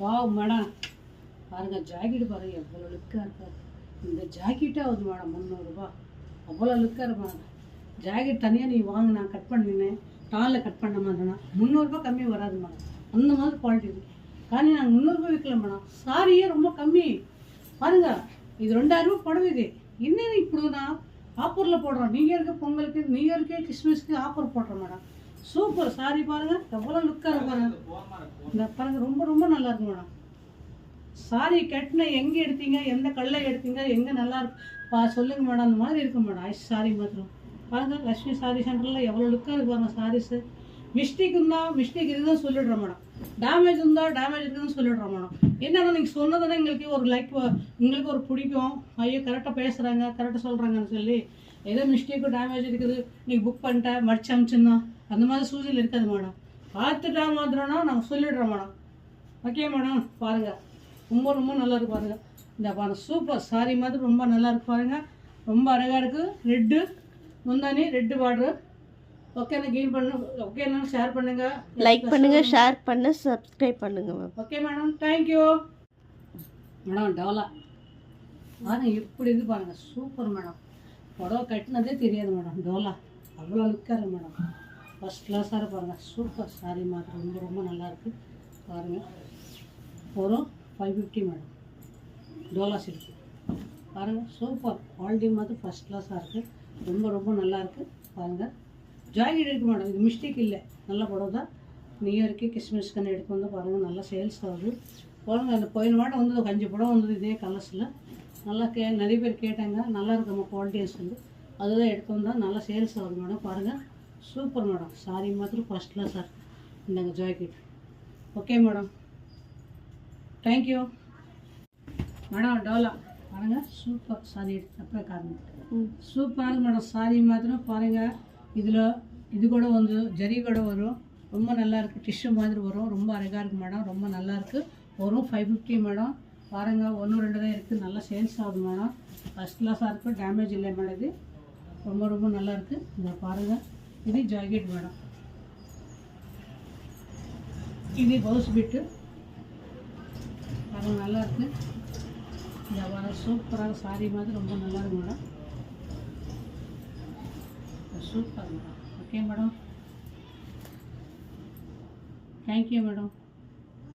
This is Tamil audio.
வாவ் மேடம் பாருங்கள், ஜாக்கெட்டு பாருங்கள் எவ்வளோ லுக்காக இருக்காது. இந்த ஜாக்கெட்டே ஆகுது மேடம் 300 ரூபா. அவ்வளோ லுக்காக இருப்பாங்க. ஜாக்கெட் தனியாக நீ வாங்க, நான் கட் பண்ணினேன் டாலில் கட் பண்ண மாதிரினா 300 ரூபா கம்மி வராது மேடம். அந்த மாதிரி குவாலிட்டி இருக்குது. కానీ நாங்கள் 300 ரூபா விற்கல மேடம். சாரியே ரொம்ப கம்மி பாருங்கள். இது 2000 ரூபா புடவை. இது என்னென்ன இப்படின்னா ஆஃபரில் போடுறோம். நியூ இயருக்கு, பொங்கலுக்கு, நியூ இயருக்கு, கிறிஸ்மஸ்க்கு ஆஃபர் போடுறோம் மேடம். சூப்பர் சாரி பாருங்கள் எவ்வளோ லுக்காக இருக்கு பாருங்கள். இந்த பாருங்கள் ரொம்ப ரொம்ப நல்லா இருக்கு மேடம். சாரி கட்டின எங்கே எடுத்தீங்க, எந்த கல்லில் எடுத்தீங்க, எங்கே நல்லா இருக்கு சொல்லுங்கள் மேடம். அந்த மாதிரி இருக்கும் மேடம். ஐஸ் சாரி மாத்திரம் பாருங்கள். லக்ஷ்மி சாரி சென்டரில் எவ்வளோ லுக்காக இருக்கு பாருங்கள் சாரீஸு. மிஸ்டேக் இருந்தால் மிஸ்டேக் இருக்குதுன்னு சொல்லிடுறோம் மேடம். டேமேஜ் இருந்தால் டேமேஜ் இருக்குதுன்னு சொல்லிடுறோம் மேடம். என்னென்னா நீங்கள் சொன்னதுன்னா எங்களுக்கு ஒரு லைக், உங்களுக்கு ஒரு பிடிக்கும். ஐயோ கரெக்டாக பேசுகிறாங்க, கரெக்டாக சொல்கிறாங்கன்னு சொல்லி ஏதோ மிஸ்டேக்கு டேமேஜ் இருக்குது நீங்கள் புக் பண்ணிட்டேன் மடிச்சு அமிச்சுன்னா அந்த மாதிரி சூழ்நிலை இருக்காது மேடம். பார்த்துட்டா மாத்திரம்னா நாங்கள் சொல்லிடுறோம் மேடம். Okay madam. பாருங்கள் ரொம்ப ரொம்ப நல்லா இருக்கு பாருங்கள். இந்த பாருங்கள் சூப்பர் சாரி மாதிரி ரொம்ப நல்லா இருக்கு பாருங்கள். ரொம்ப அழகாக இருக்குது. ரெட்டு முந்தானி, ரெட்டு பார்டரு. ஓகேண்ணா கெயின் பண்ணு. ஓகேண்ணா ஷேர் பண்ணுங்கள், லைக் பண்ணுங்கள், ஷேர் பண்ண சப்ஸ்கிரைப் பண்ணுங்கள் ma'am. Okay madam. Thank you madam. Dola பாருங்கள் எப்படி இது பாருங்கள். Super madam. புடவை கட்டினதே தெரியாது மேடம். டோலா அவ்வளோ லுக்காக இருக்கு மேடம். ஃபஸ்ட் கிளாஸாக பாருங்கள். சூப்பர் சாரி மாதிரி ரொம்ப ரொம்ப நல்லாயிருக்கு பாருங்கள். ஒரு 550 மேடம். டோலா சில்க் பாருங்கள். சூப்பர் குவாலிட்டி மாதிரி ஃபஸ்ட் கிளாஸாக இருக்குது. ரொம்ப ரொம்ப நல்லாயிருக்கு பாருங்கள். ஜாக்கெட் இருக்குது மேடம். இது மிஸ்டேக் இல்லை. நல்ல புடவை தான். நியூ இயருக்கு, கிறிஸ்மஸ்க்கு எடுத்து வந்து பாருங்கள். நல்லா சேல்ஸ் ஆகுது பாருங்கள். அந்த போயின மாட்டம் வந்து 5 புடவை வந்தது இதே கலர்ஸில். நல்லா நிறைய பேர் கேட்டாங்க. நல்லா இருக்கு நம்ம குவாலிட்டிஸ் வந்து. அதுதான் எடுத்து வந்தால் நல்லா சேல்ஸ் ஆகுது மேடம். பாருங்கள் சூப்பர் மேடம். சாரி மாத்திரம் ஃபஸ்ட் கிளாஸாக இருக்குது. இந்தாங்க jacket. Okay madam. Thank you madam. Dola பாருங்கள் சூப்பர் சாரி எடுத்து காரணம் சூப்பராக மேடம். சாரி மாத்திரம் பாருங்கள். இதில் இது கூட வந்து ஜரி கூட வரும். ரொம்ப நல்லா இருக்குது. டிஷ்யூ மாதிரி வரும். ரொம்ப அழகாக இருக்குது மேடம். ரொம்ப நல்லாயிருக்கு. வரும் 550 மேடம். பாருங்கள் 1 2 தான் இருக்குது. நல்லா சேல்ஸ் ஆகுது மேடம். ஃபஸ்ட் கிளாஸாக இருக்குது. டேமேஜ் இல்லை மேடம். இது ரொம்ப ரொம்ப நல்லாயிருக்கு. இதை பாருங்கள். இது ஜாக்கெட் மேடம். இது பவுஸ் பிட்டு பாருங்கள் நல்லாயிருக்கு. இந்த வர சூப்பராக சாரி மாதிரி ரொம்ப நல்லாயிருக்கு madam. Super madam. Okay madam. Thank you madam.